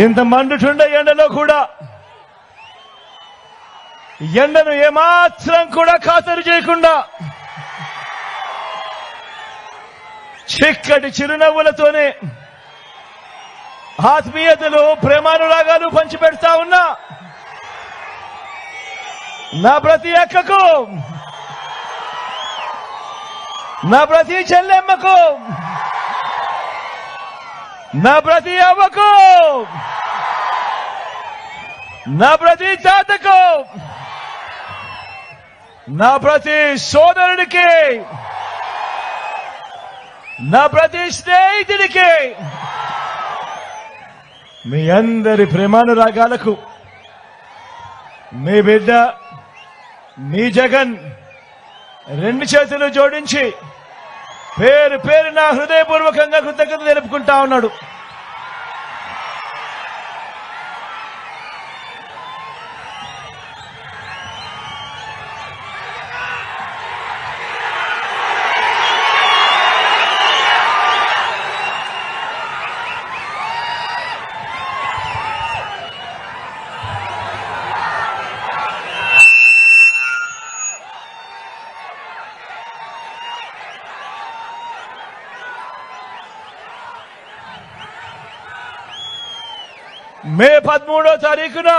ఇంత మండుచుండే ఎండలో కూడా ఎండను ఏమాత్రం కూడా ఖాతరు చేయకుండా చిక్కటి చిరునవ్వులతోనే ఆత్మీయతలు ప్రేమానురాగాలు పంచిపెడతా ఉన్నా నా ప్రతి అక్కకు, నా ప్రతి చెల్లెమ్మకు, నా ప్రతి అవ్వకు, నా ప్రతి తాతకు, నా ప్రతి సోదరుడికి, నా ప్రతి స్నేహితుడికి, మీ అందరి ప్రేమానురాగాలకు మీ బిడ్డ మీ జగన్ రెండు చేతులు జోడించి పేరు పేరున హృదయపూర్వకంగా కృతజ్ఞత తెలుపుకుంటా ఉన్నాడు. మే 13వ తారీఖున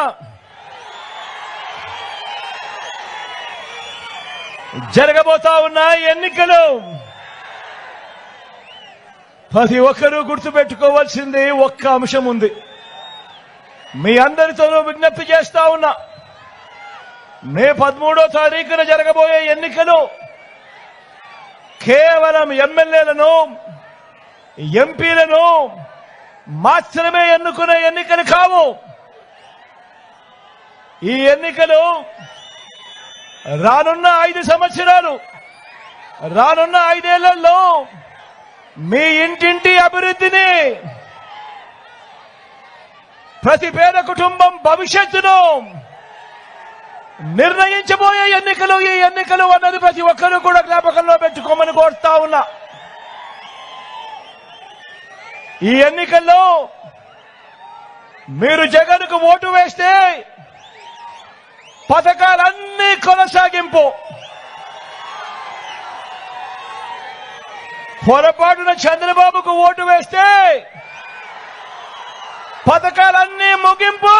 జరగబోతా ఉన్న ఎన్నికలు ప్రతి ఒక్కరూ గుర్తుపెట్టుకోవాల్సింది ఒక్క అంశం ఉంది. మీ అందరితోనూ విజ్ఞప్తి చేస్తా ఉన్నా, మే 13వ తారీఖున జరగబోయే ఎన్నికలు కేవలం ఎమ్మెల్యేలను ఎంపీలను మాత్రమే ఎన్నుకునే ఎన్నికలు కావు. ఈ ఎన్నికలు రానున్న 5 సంవత్సరాలు, రానున్న 5 ఏళ్లలో మీ ఇంటింటి అభివృద్ధిని, ప్రతి పేద కుటుంబం భవిష్యత్తును నిర్ణయించబోయే ఎన్నికలు ఈ ఎన్నికలు అన్నది ప్రతి ఒక్కరూ కూడా జ్ఞాపకంలో పెట్టుకోమని కోరుతా ఉన్నా. ఈ ఎన్నికల్లో మీరు జగన్కు ఓటు వేస్తే పథకాలన్నీ కొనసాగింపు, పొరపాటున చంద్రబాబుకు ఓటు వేస్తే పథకాలన్నీ ముగింపు,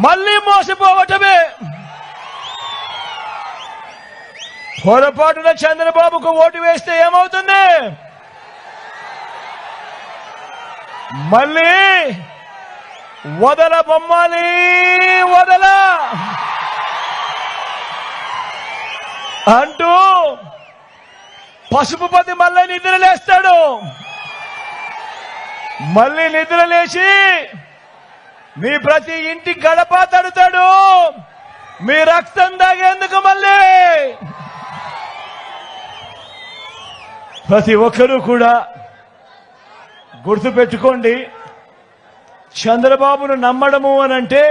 మళ్ళీ మోసపోవటమే. పొరపాటున చంద్రబాబుకు ఓటు వేస్తే ఏమవుతుంది? మళ్ళీ వదల బొమ్మాలి వదల అంటూ పసుపుపతి మళ్ళీ నిద్రలేస్తాడు. మళ్ళీ నిద్రలేసి మీ ప్రతి ఇంటి గడప తడుతాడు. మీ రక్తం తాగేందుకు మళ్ళీ ప్రతి ఒక్కరూ కూడా గుర్తుపెట్టుకోండి, చంద్రబాబును నమ్మడము అనంటే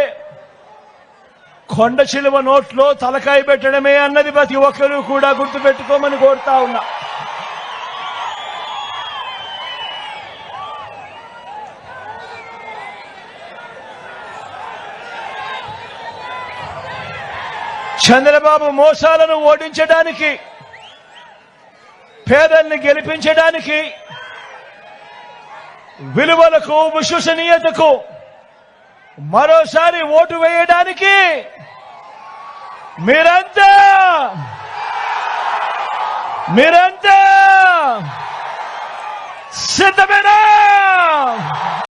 కొండ చిలువ నోట్లో తలకాయ పెట్టడమే అన్నది ప్రతి ఒక్కరూ కూడా గుర్తుపెట్టుకోమని కోరుతా ఉన్నా. చంద్రబాబు మోసాలను ఓడించడానికి, పేదల్ని గెలిపించడానికి, విలువలకు విశ్వసనీయతకు మరోసారి ఓటు వేయడానికి మీరంతా సిద్ధమేనా?